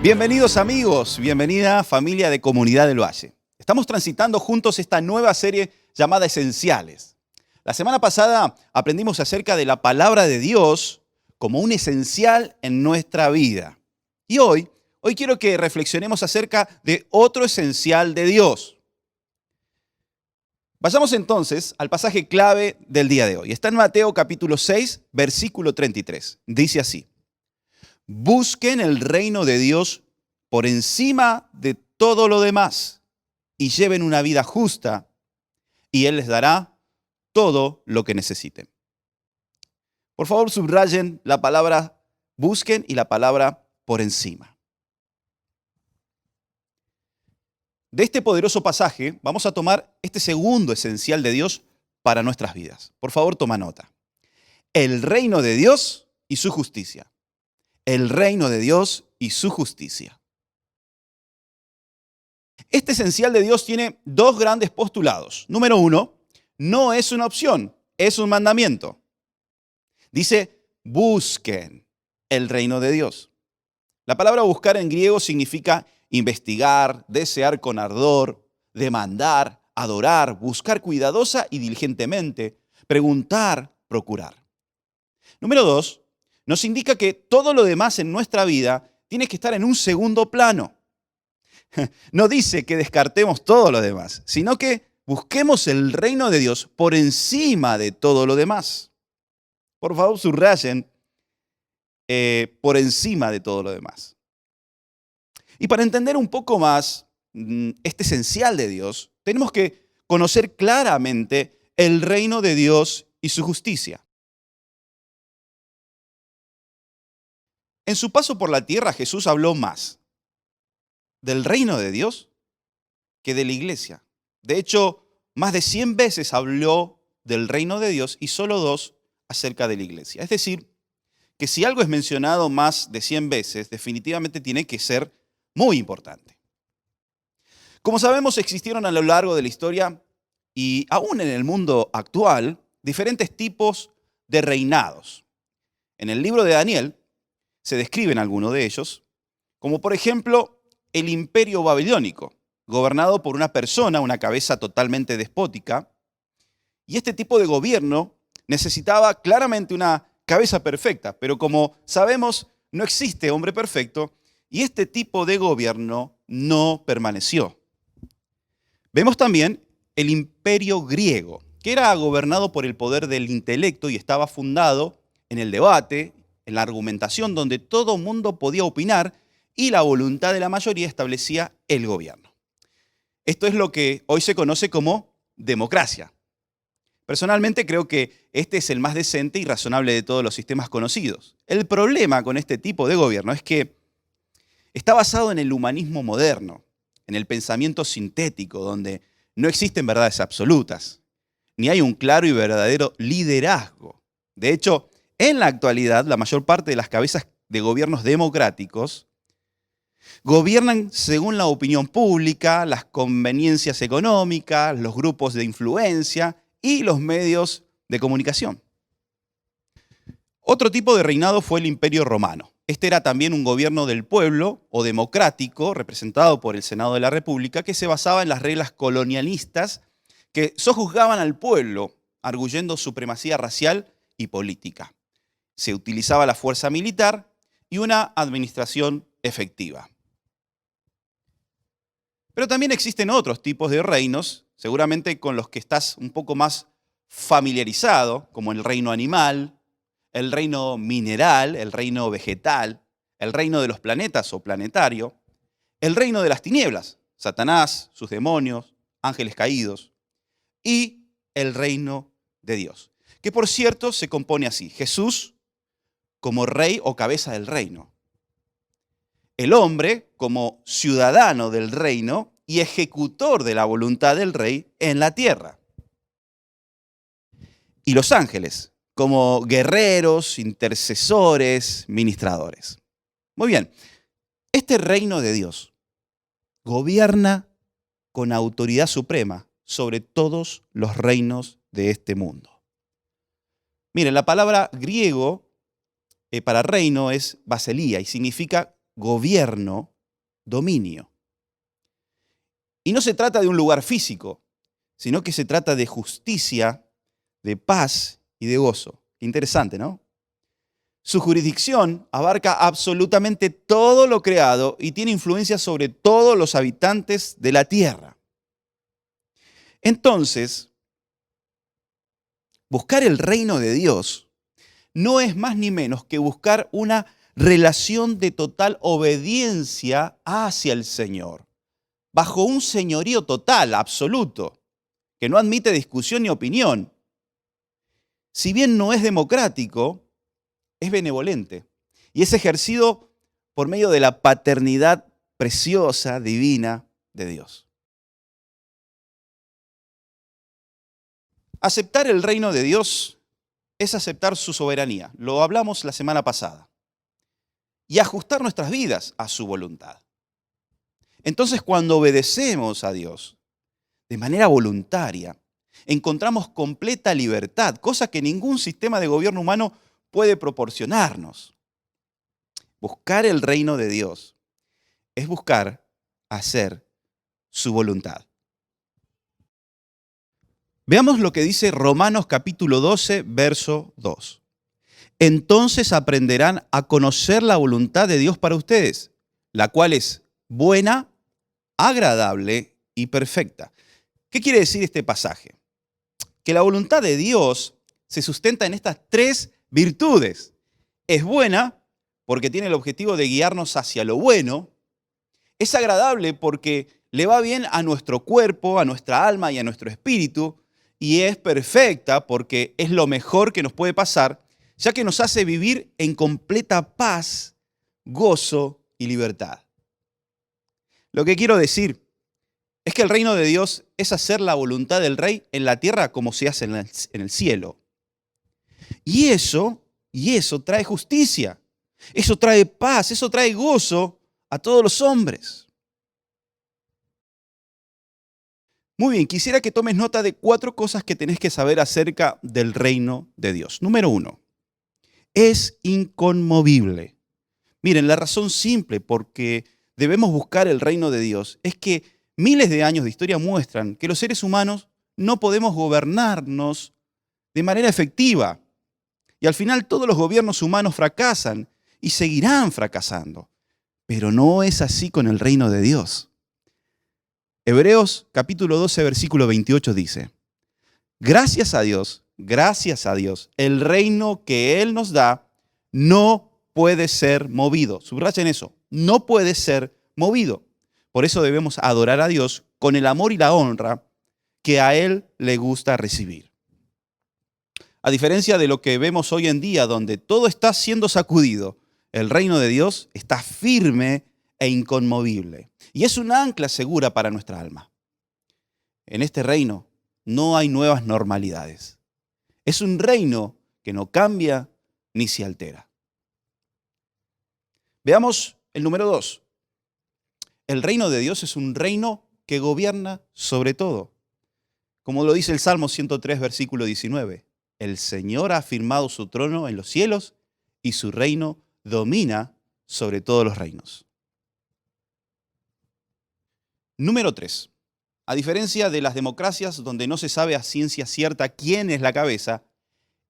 Bienvenidos amigos, bienvenida familia de Comunidad del Valle. Estamos transitando juntos esta nueva serie llamada Esenciales. La semana pasada aprendimos acerca de la palabra de Dios como un esencial en nuestra vida. Y hoy quiero que reflexionemos acerca de otro esencial de Dios. Vayamos entonces al pasaje clave del día de hoy. Está en Mateo capítulo 6, versículo 33. Dice así: busquen el reino de Dios por encima de todo lo demás y lleven una vida justa y Él les dará todo lo que necesiten. Por favor, subrayen la palabra busquen y la palabra por encima. De este poderoso pasaje vamos a tomar este segundo esencial de Dios para nuestras vidas. Por favor, toma nota. El reino de Dios y su justicia. El reino de Dios y su justicia. Este esencial de Dios tiene dos grandes postulados. Número uno, no es una opción, es un mandamiento. Dice, busquen el reino de Dios. La palabra buscar en griego significa investigar, desear con ardor, demandar, adorar, buscar cuidadosa y diligentemente, preguntar, procurar. Número dos, nos indica que todo lo demás en nuestra vida tiene que estar en un segundo plano. No dice que descartemos todo lo demás, sino que busquemos el reino de Dios por encima de todo lo demás. Por favor, subrayen por encima de todo lo demás. Y para entender un poco más este esencial de Dios, tenemos que conocer claramente el reino de Dios y su justicia. En su paso por la tierra, Jesús habló más del reino de Dios que de la iglesia. De hecho, más de 100 veces habló del reino de Dios y solo 2 acerca de la iglesia. Es decir, que si algo es mencionado más de 100 veces, definitivamente tiene que ser muy importante. Como sabemos, existieron a lo largo de la historia y aún en el mundo actual, diferentes tipos de reinados. En el libro de Daniel se describen algunos de ellos, como por ejemplo el imperio babilónico, gobernado por una persona, una cabeza totalmente despótica, y este tipo de gobierno necesitaba claramente una cabeza perfecta, pero como sabemos, no existe hombre perfecto, y este tipo de gobierno no permaneció. Vemos también el imperio griego, que era gobernado por el poder del intelecto y estaba fundado en el debate, en la argumentación, donde todo mundo podía opinar y la voluntad de la mayoría establecía el gobierno. Esto es lo que hoy se conoce como democracia. Personalmente creo que este es el más decente y razonable de todos los sistemas conocidos. El problema con este tipo de gobierno es que está basado en el humanismo moderno, en el pensamiento sintético, donde no existen verdades absolutas, ni hay un claro y verdadero liderazgo. De hecho, en la actualidad, la mayor parte de las cabezas de gobiernos democráticos gobiernan según la opinión pública, las conveniencias económicas, los grupos de influencia y los medios de comunicación. Otro tipo de reinado fue el Imperio Romano. Este era también un gobierno del pueblo o democrático, representado por el Senado de la República, que se basaba en las reglas colonialistas que sojuzgaban al pueblo, arguyendo supremacía racial y política. Se utilizaba la fuerza militar y una administración efectiva. Pero también existen otros tipos de reinos, seguramente con los que estás un poco más familiarizado, como el reino animal, el reino mineral, el reino vegetal, el reino de los planetas o planetario, el reino de las tinieblas, Satanás, sus demonios, ángeles caídos, y el reino de Dios, que por cierto se compone así: Jesús como rey o cabeza del reino, el hombre como ciudadano del reino y ejecutor de la voluntad del rey en la tierra, y los ángeles como guerreros, intercesores, ministradores. Muy bien, este reino de Dios gobierna con autoridad suprema sobre todos los reinos de este mundo. Miren, la palabra griego para reino es basilía y significa gobierno dominio. Y no se trata de un lugar físico, sino que se trata de justicia, de paz y de gozo. Interesante, ¿no? Su jurisdicción abarca absolutamente todo lo creado y tiene influencia sobre todos los habitantes de la tierra. Entonces, buscar el reino de Dios no es más ni menos que buscar una relación de total obediencia hacia el Señor, bajo un señorío total, absoluto, que no admite discusión ni opinión. Si bien no es democrático, es benevolente y es ejercido por medio de la paternidad preciosa, divina de Dios. Aceptar el reino de Dios es aceptar su soberanía. Lo hablamos la semana pasada. Y ajustar nuestras vidas a su voluntad. Entonces, cuando obedecemos a Dios de manera voluntaria, encontramos completa libertad, cosa que ningún sistema de gobierno humano puede proporcionarnos. Buscar el reino de Dios es buscar hacer su voluntad. Veamos lo que dice Romanos capítulo 12, verso 2. Entonces aprenderán a conocer la voluntad de Dios para ustedes, la cual es buena, agradable y perfecta. ¿Qué quiere decir este pasaje? Que la voluntad de Dios se sustenta en estas tres virtudes. Es buena porque tiene el objetivo de guiarnos hacia lo bueno. Es agradable porque le va bien a nuestro cuerpo, a nuestra alma y a nuestro espíritu. Y es perfecta porque es lo mejor que nos puede pasar, ya que nos hace vivir en completa paz, gozo y libertad. Lo que quiero decir es que el reino de Dios es hacer la voluntad del Rey en la tierra como se hace en el cielo. Y eso trae justicia, eso trae paz, eso trae gozo a todos los hombres. Muy bien, quisiera que tomes nota de 4 cosas que tenés que saber acerca del reino de Dios. Número 1, es inconmovible. Miren, la razón simple por qué debemos buscar el reino de Dios es que miles de años de historia muestran que los seres humanos no podemos gobernarnos de manera efectiva. Y al final todos los gobiernos humanos fracasan y seguirán fracasando. Pero no es así con el reino de Dios. Hebreos capítulo 12, versículo 28 dice, gracias a Dios, el reino que Él nos da no puede ser movido. Subrayen eso, no puede ser movido. Por eso debemos adorar a Dios con el amor y la honra que a Él le gusta recibir. A diferencia de lo que vemos hoy en día, donde todo está siendo sacudido, el reino de Dios está firme e inconmovible. Y es un ancla segura para nuestra alma. En este reino no hay nuevas normalidades. Es un reino que no cambia ni se altera. Veamos el número 2. El reino de Dios es un reino que gobierna sobre todo. Como lo dice el Salmo 103, versículo 19. El Señor ha afirmado su trono en los cielos y su reino domina sobre todos los reinos. Número 3. A diferencia de las democracias donde no se sabe a ciencia cierta quién es la cabeza,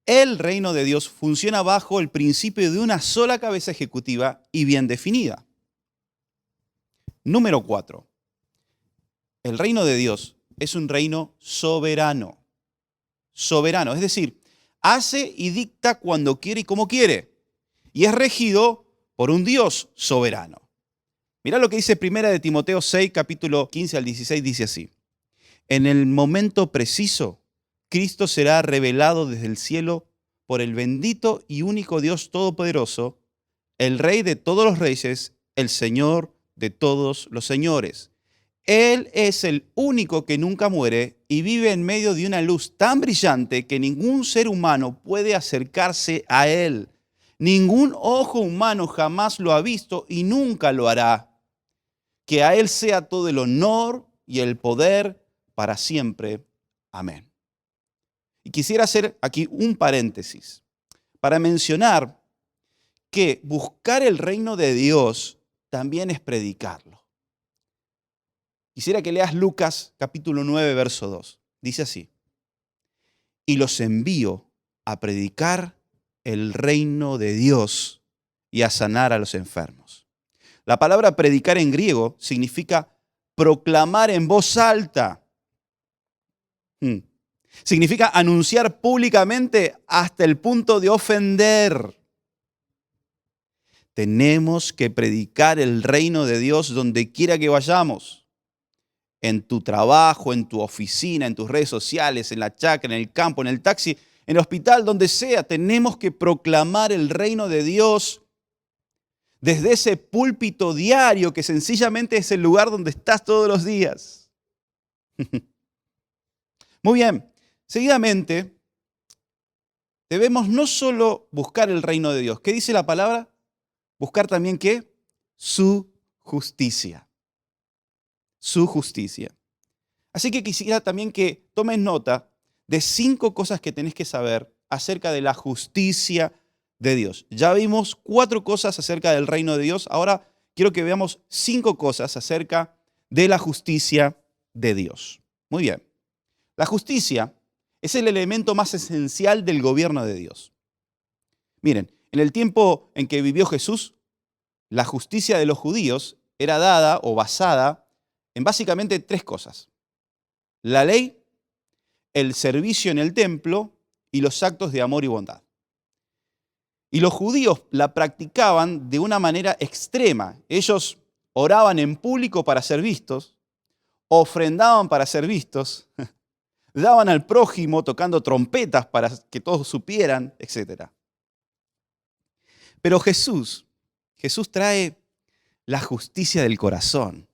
el reino de Dios funciona bajo el principio de una sola cabeza ejecutiva y bien definida. Número 4. El reino de Dios es un reino soberano. Soberano, es decir, hace y dicta cuando quiere y como quiere. Y es regido por un Dios soberano. Mirá lo que dice 1 de Timoteo 6, capítulo 15 al 16, dice así. En el momento preciso, Cristo será revelado desde el cielo por el bendito y único Dios Todopoderoso, el Rey de todos los reyes, el Señor de todos los señores. Él es el único que nunca muere y vive en medio de una luz tan brillante que ningún ser humano puede acercarse a Él. Ningún ojo humano jamás lo ha visto y nunca lo hará. Que a Él sea todo el honor y el poder para siempre. Amén. Y quisiera hacer aquí un paréntesis para mencionar que buscar el reino de Dios también es predicarlo. Quisiera que leas Lucas capítulo 9, verso 2. Dice así: y los envío a predicar el reino de Dios y a sanar a los enfermos. La palabra predicar en griego significa proclamar en voz alta. Significa anunciar públicamente hasta el punto de ofender. Tenemos que predicar el reino de Dios donde quiera que vayamos. En tu trabajo, en tu oficina, en tus redes sociales, en la chacra, en el campo, en el taxi, en el hospital, donde sea. Tenemos que proclamar el reino de Dios desde ese púlpito diario que sencillamente es el lugar donde estás todos los días. Muy bien, seguidamente debemos no solo buscar el reino de Dios. ¿Qué dice la palabra? Buscar también ¿qué? Su justicia. Su justicia. Así que quisiera también que tomes nota de 5 cosas que tenés que saber acerca de la justicia de Dios. Ya vimos 4 cosas acerca del reino de Dios. Ahora quiero que veamos 5 cosas acerca de la justicia de Dios. Muy bien. La justicia es el elemento más esencial del gobierno de Dios. Miren, en el tiempo en que vivió Jesús, la justicia de los judíos era dada o basada en básicamente 3 cosas: la ley, el servicio en el templo y los actos de amor y bondad. Y los judíos la practicaban de una manera extrema. Ellos oraban en público para ser vistos, ofrendaban para ser vistos, daban al prójimo tocando trompetas para que todos supieran, etc. Pero Jesús trae la justicia del corazón,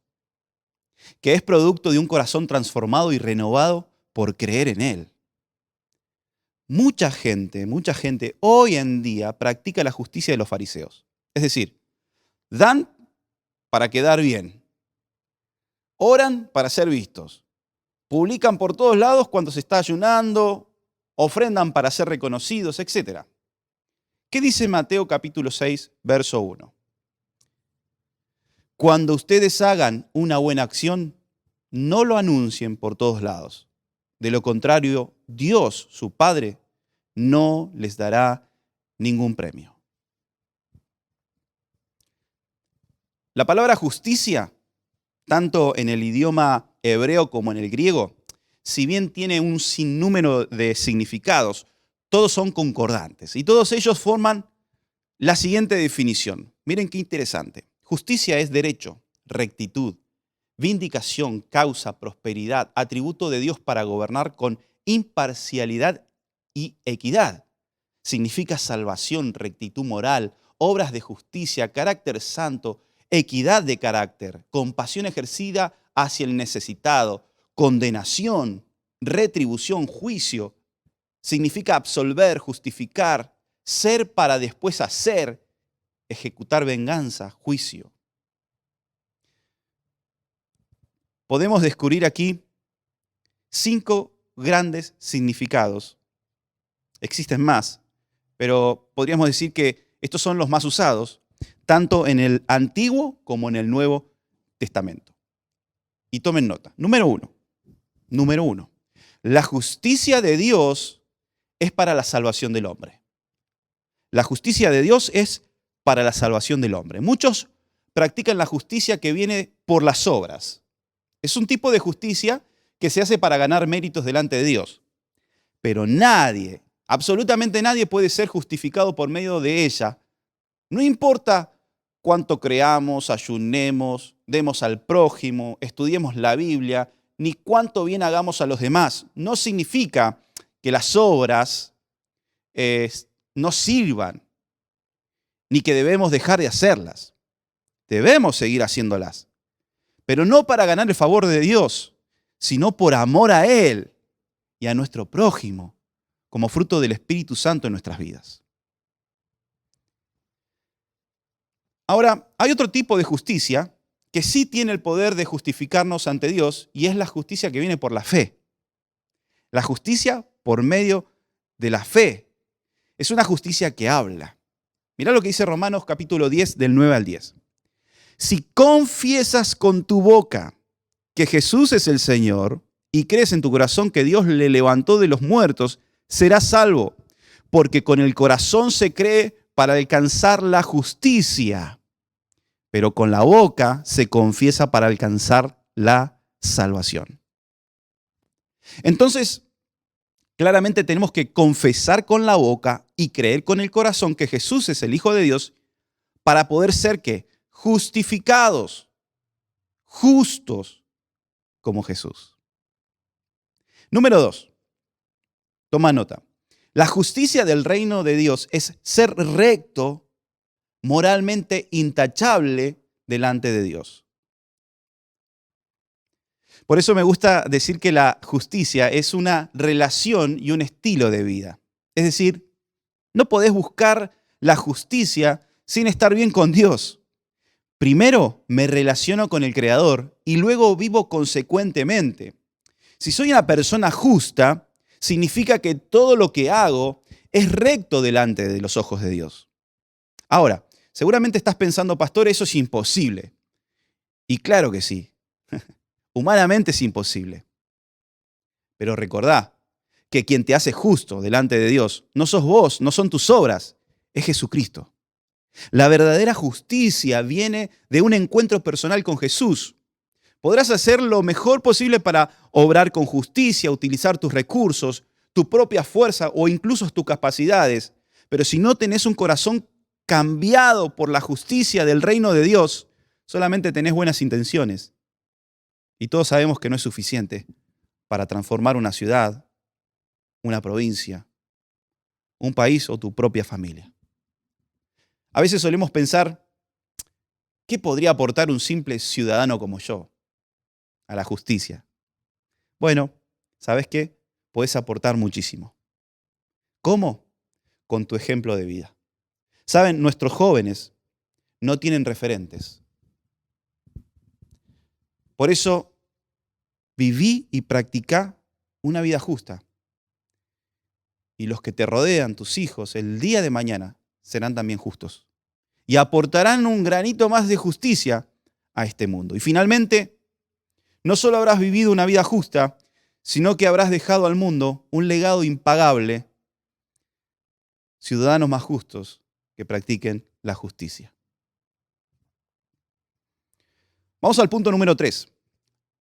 que es producto de un corazón transformado y renovado por creer en Él. Mucha gente hoy en día practica la justicia de los fariseos. Es decir, dan para quedar bien, oran para ser vistos, publican por todos lados cuando se está ayunando, ofrendan para ser reconocidos, etc. ¿Qué dice Mateo capítulo 6, verso 1? Cuando ustedes hagan una buena acción, no lo anuncien por todos lados. De lo contrario, Dios, su Padre, no les dará ningún premio. La palabra justicia, tanto en el idioma hebreo como en el griego, si bien tiene un sinnúmero de significados, todos son concordantes y todos ellos forman la siguiente definición. Miren qué interesante. Justicia es derecho, rectitud, vindicación, causa, prosperidad, atributo de Dios para gobernar con imparcialidad y equidad. Significa salvación, rectitud moral, obras de justicia, carácter santo, equidad de carácter, compasión ejercida hacia el necesitado, condenación, retribución, juicio. Significa absolver, justificar, ser para después hacer, ejecutar venganza, juicio. Podemos descubrir aquí 5 grandes significados. Existen más, pero podríamos decir que estos son los más usados, tanto en el Antiguo como en el Nuevo Testamento. Y tomen nota. Número uno. La justicia de Dios es para la salvación del hombre. La justicia de Dios es para la salvación del hombre. Muchos practican la justicia que viene por las obras. Es un tipo de justicia que se hace para ganar méritos delante de Dios. Pero nadie, absolutamente nadie puede ser justificado por medio de ella. No importa cuánto creamos, ayunemos, demos al prójimo, estudiemos la Biblia, ni cuánto bien hagamos a los demás. No significa que las obras no sirvan, ni que debemos dejar de hacerlas. Debemos seguir haciéndolas, pero no para ganar el favor de Dios, sino por amor a Él y a nuestro prójimo, como fruto del Espíritu Santo en nuestras vidas. Ahora, hay otro tipo de justicia que sí tiene el poder de justificarnos ante Dios, y es la justicia que viene por la fe. La justicia por medio de la fe. Es una justicia que habla. Mirá lo que dice Romanos capítulo 10, del 9 al 10. Si confiesas con tu boca que Jesús es el Señor y crees en tu corazón que Dios le levantó de los muertos, serás salvo, porque con el corazón se cree para alcanzar la justicia, pero con la boca se confiesa para alcanzar la salvación. Entonces, claramente tenemos que confesar con la boca y creer con el corazón que Jesús es el Hijo de Dios para poder ser ¿qué? Justificados, justos como Jesús. Número 2, toma nota. La justicia del reino de Dios es ser recto, moralmente intachable delante de Dios. Por eso me gusta decir que la justicia es una relación y un estilo de vida. Es decir, no podés buscar la justicia sin estar bien con Dios. Primero me relaciono con el Creador y luego vivo consecuentemente. Si soy una persona justa, significa que todo lo que hago es recto delante de los ojos de Dios. Ahora, seguramente estás pensando, pastor, eso es imposible. Y claro que sí. Humanamente es imposible. Pero recordá que quien te hace justo delante de Dios no sos vos, no son tus obras, es Jesucristo. La verdadera justicia viene de un encuentro personal con Jesús. Podrás hacer lo mejor posible para obrar con justicia, utilizar tus recursos, tu propia fuerza o incluso tus capacidades. Pero si no tenés un corazón cambiado por la justicia del reino de Dios, solamente tenés buenas intenciones. Y todos sabemos que no es suficiente para transformar una ciudad, una provincia, un país o tu propia familia. A veces solemos pensar, ¿qué podría aportar un simple ciudadano como yo a la justicia? Bueno, ¿sabes qué? Puedes aportar muchísimo. ¿Cómo? Con tu ejemplo de vida. Saben, nuestros jóvenes no tienen referentes. Por eso, viví y practicá una vida justa. Y los que te rodean, tus hijos, el día de mañana, serán también justos. Y aportarán un granito más de justicia a este mundo. Y finalmente, no solo habrás vivido una vida justa, sino que habrás dejado al mundo un legado impagable, ciudadanos más justos que practiquen la justicia. Vamos al punto número 3.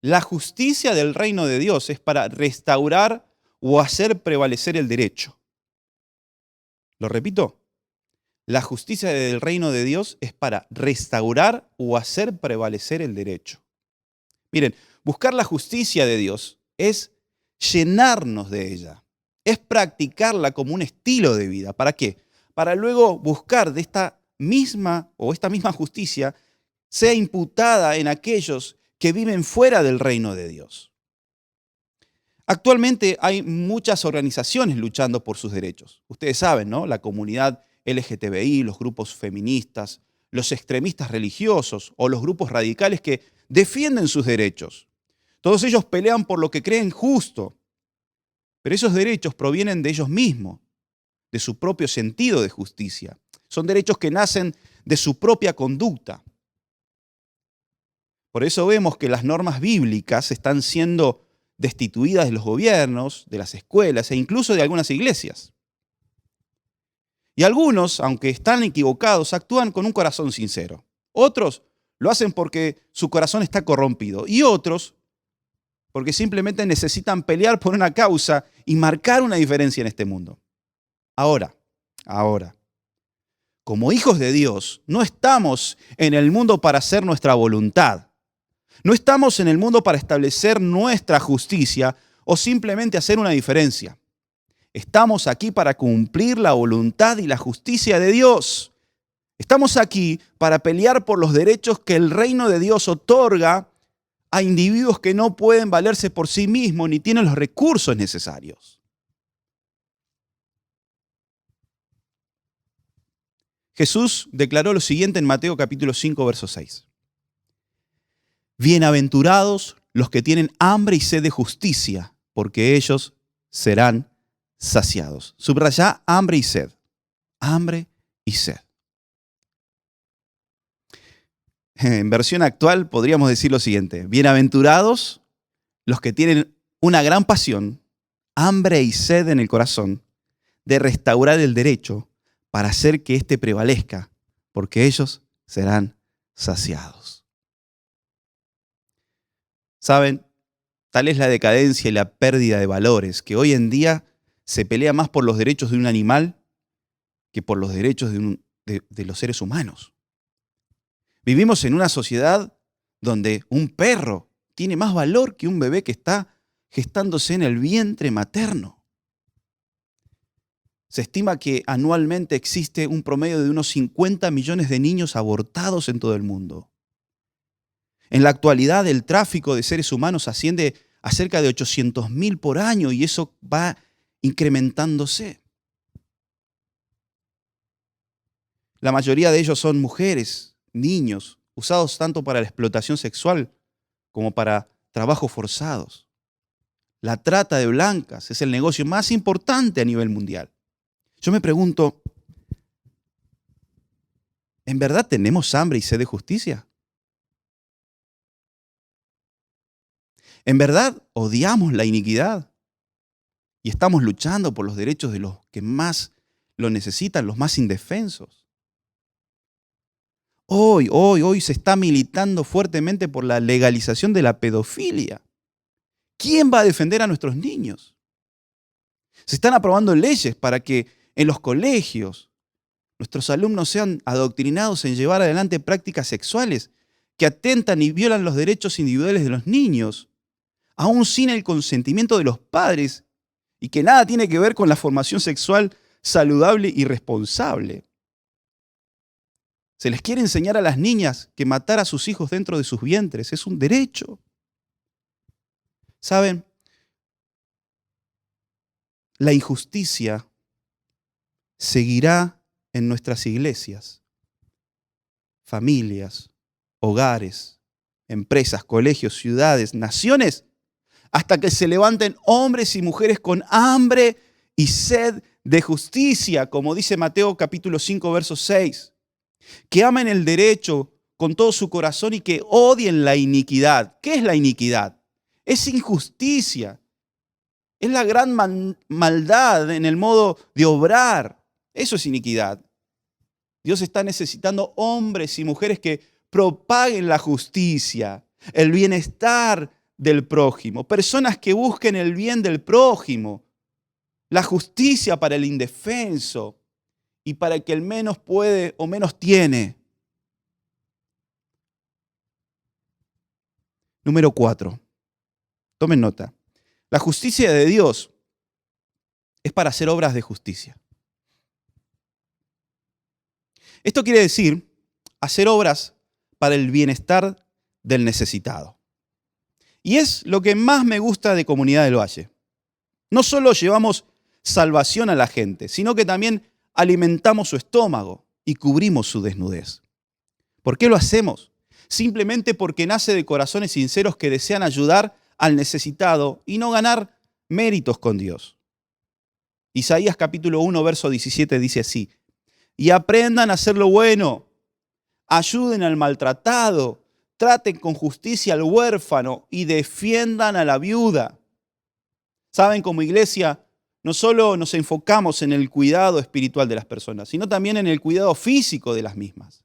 La justicia del reino de Dios es para restaurar o hacer prevalecer el derecho. ¿Lo repito? La justicia del reino de Dios es para restaurar o hacer prevalecer el derecho. Miren, buscar la justicia de Dios es llenarnos de ella, es practicarla como un estilo de vida. ¿Para qué? Para luego buscar de esta misma justicia sea imputada en aquellos que viven fuera del reino de Dios. Actualmente hay muchas organizaciones luchando por sus derechos. Ustedes saben, ¿no? La comunidad LGTBI, los grupos feministas, los extremistas religiosos o los grupos radicales que defienden sus derechos. Todos ellos pelean por lo que creen justo, pero esos derechos provienen de ellos mismos, de su propio sentido de justicia. Son derechos que nacen de su propia conducta. Por eso vemos que las normas bíblicas están siendo destituidas de los gobiernos, de las escuelas e incluso de algunas iglesias. Y algunos, aunque están equivocados, actúan con un corazón sincero. Otros lo hacen porque su corazón está corrompido. Y otros porque simplemente necesitan pelear por una causa y marcar una diferencia en este mundo. Ahora, como hijos de Dios, no estamos en el mundo para hacer nuestra voluntad. No estamos en el mundo para establecer nuestra justicia o simplemente hacer una diferencia. Estamos aquí para cumplir la voluntad y la justicia de Dios. Estamos aquí para pelear por los derechos que el reino de Dios otorga a individuos que no pueden valerse por sí mismos ni tienen los recursos necesarios. Jesús declaró lo siguiente en Mateo capítulo 5, verso 6. Bienaventurados los que tienen hambre y sed de justicia, porque ellos serán saciados. Subrayá hambre y sed. Hambre y sed. En versión actual podríamos decir lo siguiente: bienaventurados los que tienen una gran pasión, hambre y sed en el corazón de restaurar el derecho para hacer que éste prevalezca, porque ellos serán saciados. ¿Saben? Tal es la decadencia y la pérdida de valores, que hoy en día se pelea más por los derechos de un animal que por los derechos de los seres humanos. Vivimos en una sociedad donde un perro tiene más valor que un bebé que está gestándose en el vientre materno. Se estima que anualmente existe un promedio de unos 50 millones de niños abortados en todo el mundo. En la actualidad, el tráfico de seres humanos asciende a cerca de 800.000 por año y eso va incrementándose. La mayoría de ellos son mujeres, niños, usados tanto para la explotación sexual como para trabajos forzados. La trata de blancas es el negocio más importante a nivel mundial. Yo me pregunto, ¿en verdad tenemos hambre y sed de justicia? ¿En verdad odiamos la iniquidad? Y estamos luchando por los derechos de los que más lo necesitan, los más indefensos. Hoy se está militando fuertemente por la legalización de la pedofilia. ¿Quién va a defender a nuestros niños? Se están aprobando leyes para que en los colegios nuestros alumnos sean adoctrinados en llevar adelante prácticas sexuales que atentan y violan los derechos individuales de los niños, aún sin el consentimiento de los padres, y que nada tiene que ver con la formación sexual saludable y responsable. Se les quiere enseñar a las niñas que matar a sus hijos dentro de sus vientres es un derecho. ¿Saben? La injusticia seguirá en nuestras iglesias, familias, hogares, empresas, colegios, ciudades, naciones, hasta que se levanten hombres y mujeres con hambre y sed de justicia, como dice Mateo capítulo 5, verso 6, que amen el derecho con todo su corazón y que odien la iniquidad. ¿Qué es la iniquidad? Es injusticia. Es la gran maldad en el modo de obrar. Eso es iniquidad. Dios está necesitando hombres y mujeres que propaguen la justicia, el bienestar del prójimo, personas que busquen el bien del prójimo, la justicia para el indefenso y para el que el menos puede o menos tiene. Número 4. Tomen nota. La justicia de Dios es para hacer obras de justicia. Esto quiere decir hacer obras para el bienestar del necesitado. Y es lo que más me gusta de Comunidad del Valle. No solo llevamos salvación a la gente, sino que también alimentamos su estómago y cubrimos su desnudez. ¿Por qué lo hacemos? Simplemente porque nace de corazones sinceros que desean ayudar al necesitado y no ganar méritos con Dios. Isaías capítulo 1, verso 17 dice así: y aprendan a hacer lo bueno, ayuden al maltratado, traten con justicia al huérfano y defiendan a la viuda. Saben, como iglesia, no solo nos enfocamos en el cuidado espiritual de las personas, sino también en el cuidado físico de las mismas.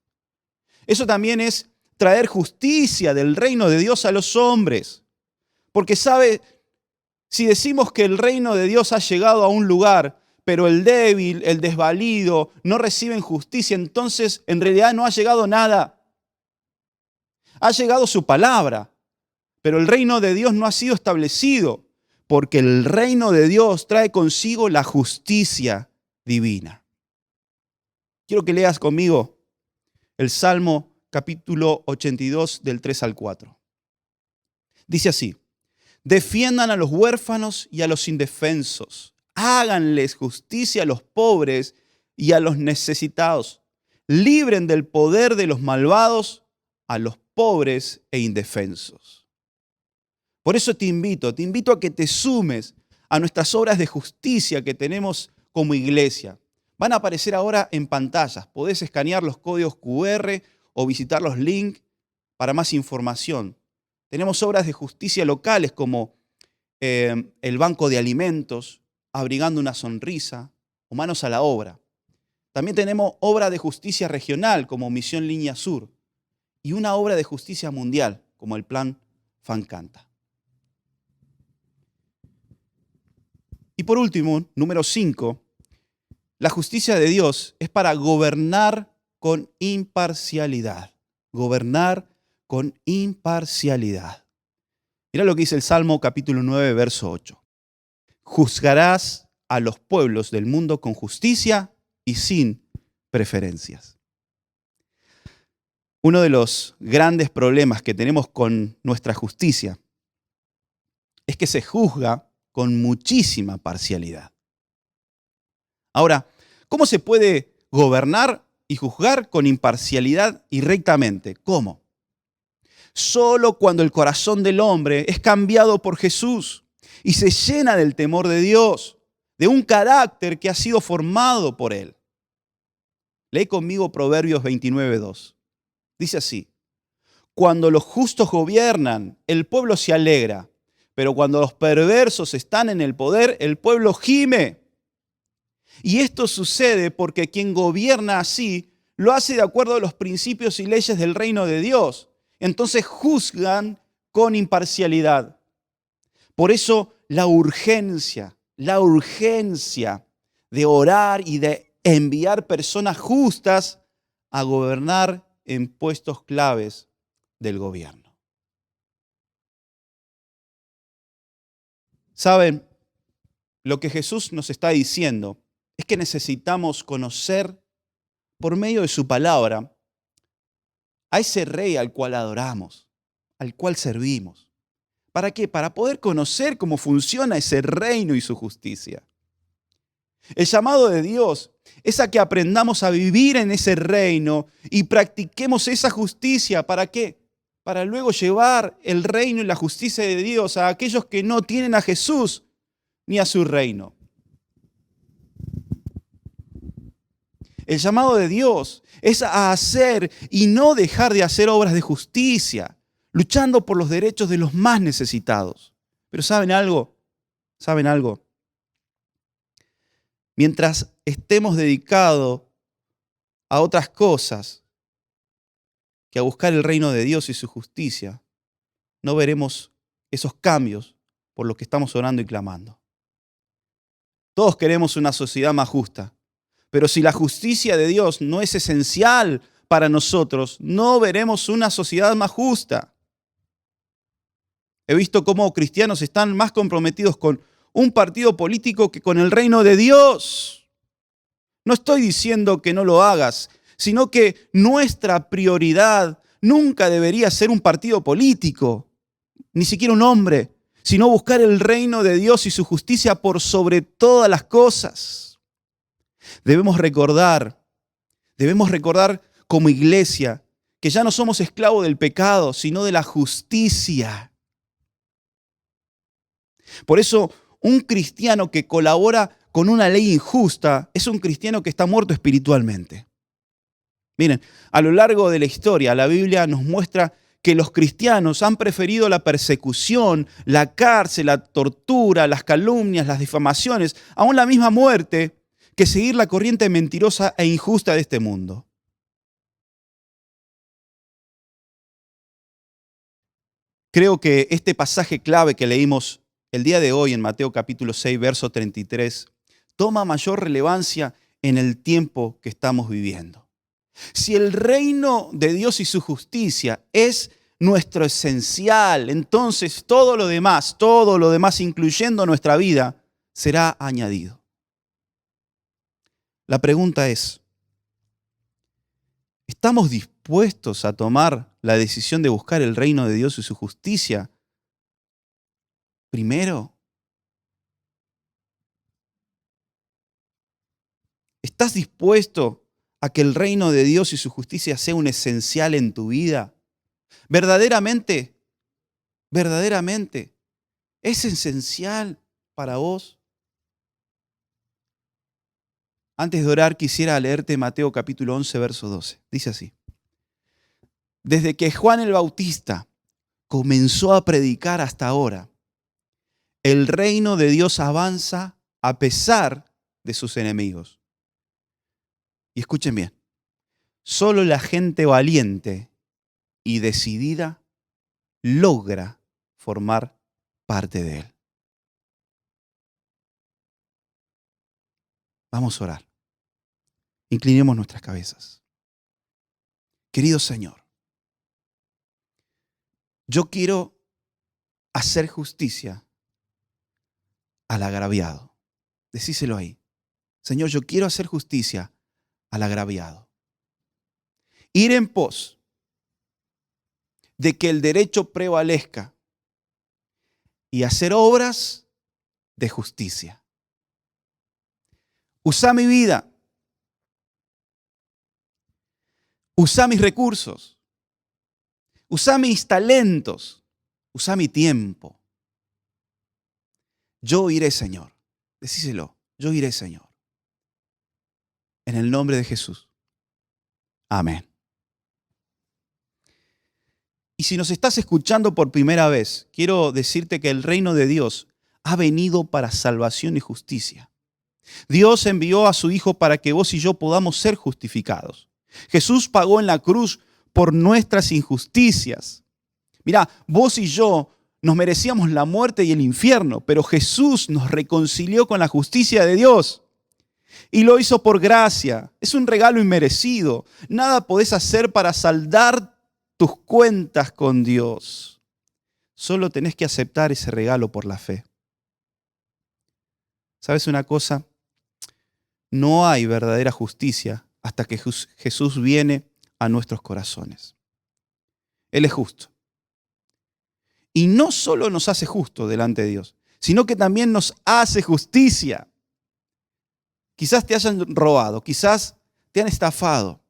Eso también es traer justicia del reino de Dios a los hombres. Porque sabe, si decimos que el reino de Dios ha llegado a un lugar, pero el débil, el desvalido, no reciben justicia, entonces en realidad no ha llegado nada. Ha llegado su palabra, pero el reino de Dios no ha sido establecido, porque el reino de Dios trae consigo la justicia divina. Quiero que leas conmigo el Salmo capítulo 82 del 3 al 4. Dice así: defiendan a los huérfanos y a los indefensos. Háganles justicia a los pobres y a los necesitados. Libren del poder de los malvados a los pobres e indefensos. Por eso te invito a que te sumes a nuestras obras de justicia que tenemos como iglesia. Van a aparecer ahora en pantallas. Podés escanear los códigos QR o visitar los links para más información. Tenemos obras de justicia locales como el Banco de Alimentos, Abrigando una Sonrisa o Manos a la Obra. También tenemos obra de justicia regional como Misión Línea Sur y una obra de justicia mundial como el Plan Fancanta. Y por último, número 5, la justicia de Dios es para gobernar con imparcialidad. Gobernar con imparcialidad. Mira lo que dice el Salmo capítulo 9, verso 8. Juzgarás a los pueblos del mundo con justicia y sin preferencias. Uno de los grandes problemas que tenemos con nuestra justicia es que se juzga con muchísima parcialidad. Ahora, ¿cómo se puede gobernar y juzgar con imparcialidad y rectamente? ¿Cómo? Solo cuando el corazón del hombre es cambiado por Jesús y se llena del temor de Dios, de un carácter que ha sido formado por Él. Lee conmigo Proverbios 29:2. Dice así: cuando los justos gobiernan, el pueblo se alegra, pero cuando los perversos están en el poder, el pueblo gime. Y esto sucede porque quien gobierna así lo hace de acuerdo a los principios y leyes del reino de Dios. Entonces juzgan con imparcialidad. Por eso la urgencia de orar y de enviar personas justas a gobernar en puestos claves del gobierno. ¿Saben? Lo que Jesús nos está diciendo es que necesitamos conocer por medio de su palabra a ese rey al cual adoramos, al cual servimos. ¿Para qué? Para poder conocer cómo funciona ese reino y su justicia. El llamado de Dios es a que aprendamos a vivir en ese reino y practiquemos esa justicia. ¿Para qué? Para luego llevar el reino y la justicia de Dios a aquellos que no tienen a Jesús ni a su reino. El llamado de Dios es a hacer y no dejar de hacer obras de justicia, luchando por los derechos de los más necesitados. Pero ¿saben algo? ¿Saben algo? Mientras estemos dedicados a otras cosas que a buscar el reino de Dios y su justicia, no veremos esos cambios por los que estamos orando y clamando. Todos queremos una sociedad más justa, pero si la justicia de Dios no es esencial para nosotros, no veremos una sociedad más justa. He visto cómo cristianos están más comprometidos con un partido político que con el reino de Dios. No estoy diciendo que no lo hagas, sino que nuestra prioridad nunca debería ser un partido político, ni siquiera un hombre, sino buscar el reino de Dios y su justicia por sobre todas las cosas. Debemos recordar como iglesia que ya no somos esclavos del pecado, sino de la justicia. Por eso, un cristiano que colabora con una ley injusta es un cristiano que está muerto espiritualmente. Miren, a lo largo de la historia, la Biblia nos muestra que los cristianos han preferido la persecución, la cárcel, la tortura, las calumnias, las difamaciones, aún la misma muerte, que seguir la corriente mentirosa e injusta de este mundo. Creo que este pasaje clave que leímos el día de hoy en Mateo capítulo 6, verso 33, toma mayor relevancia en el tiempo que estamos viviendo. Si el reino de Dios y su justicia es nuestro esencial, entonces todo lo demás, incluyendo nuestra vida, será añadido. La pregunta es, ¿estamos dispuestos a tomar la decisión de buscar el reino de Dios y su justicia primero? ¿Estás dispuesto a que el reino de Dios y su justicia sea un esencial en tu vida? ¿Verdaderamente es esencial para vos? Antes de orar quisiera leerte Mateo capítulo 11, verso 12. Dice así: desde que Juan el Bautista comenzó a predicar hasta ahora, el reino de Dios avanza a pesar de sus enemigos. Y escuchen bien, solo la gente valiente y decidida logra formar parte de él. Vamos a orar. Inclinemos nuestras cabezas. Querido Señor, yo quiero hacer justicia al agraviado. Decíselo ahí. Señor, yo quiero hacer justicia al agraviado. Ir en pos de que el derecho prevalezca y hacer obras de justicia. Usa mi vida. Usa mis recursos. Usa mis talentos. Usa mi tiempo. Yo iré, Señor. Decíselo. Yo iré, Señor. En el nombre de Jesús. Amén. Y si nos estás escuchando por primera vez, quiero decirte que el reino de Dios ha venido para salvación y justicia. Dios envió a su Hijo para que vos y yo podamos ser justificados. Jesús pagó en la cruz por nuestras injusticias. Mirá, vos y yo nos merecíamos la muerte y el infierno, pero Jesús nos reconcilió con la justicia de Dios. Y lo hizo por gracia. Es un regalo inmerecido. Nada podés hacer para saldar tus cuentas con Dios. Solo tenés que aceptar ese regalo por la fe. ¿Sabes una cosa? No hay verdadera justicia hasta que Jesús viene a nuestros corazones. Él es justo. Y no solo nos hace justo delante de Dios, sino que también nos hace justicia. Quizás te hayan robado, quizás te han estafado,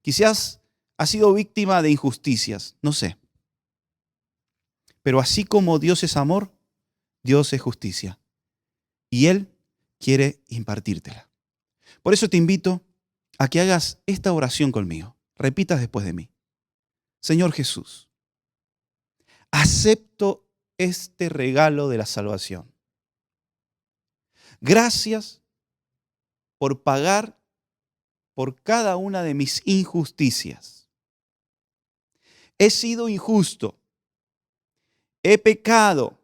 quizás has sido víctima de injusticias, no sé. Pero así como Dios es amor, Dios es justicia. Y Él quiere impartírtela. Por eso te invito a que hagas esta oración conmigo. Repitas después de mí. Señor Jesús, acepto este regalo de la salvación. Gracias por pagar por cada una de mis injusticias. He sido injusto, he pecado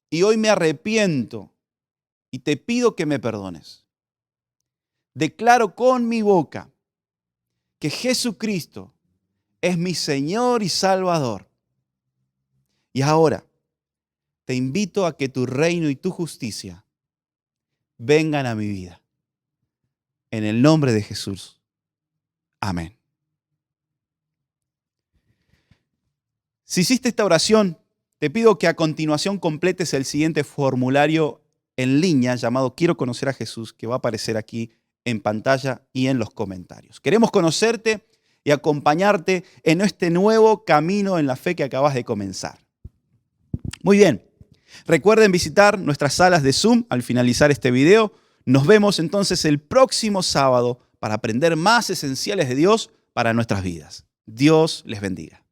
y hoy me arrepiento y te pido que me perdones. Declaro con mi boca que Jesucristo es mi Señor y Salvador. Y ahora te invito a que tu reino y tu justicia vengan a mi vida. En el nombre de Jesús. Amén. Si hiciste esta oración, te pido que a continuación completes el siguiente formulario en línea llamado Quiero conocer a Jesús, que va a aparecer aquí en pantalla y en los comentarios. Queremos conocerte y acompañarte en este nuevo camino en la fe que acabas de comenzar. Muy bien. Recuerden visitar nuestras salas de Zoom al finalizar este video. Nos vemos entonces el próximo sábado para aprender más esenciales de Dios para nuestras vidas. Dios les bendiga.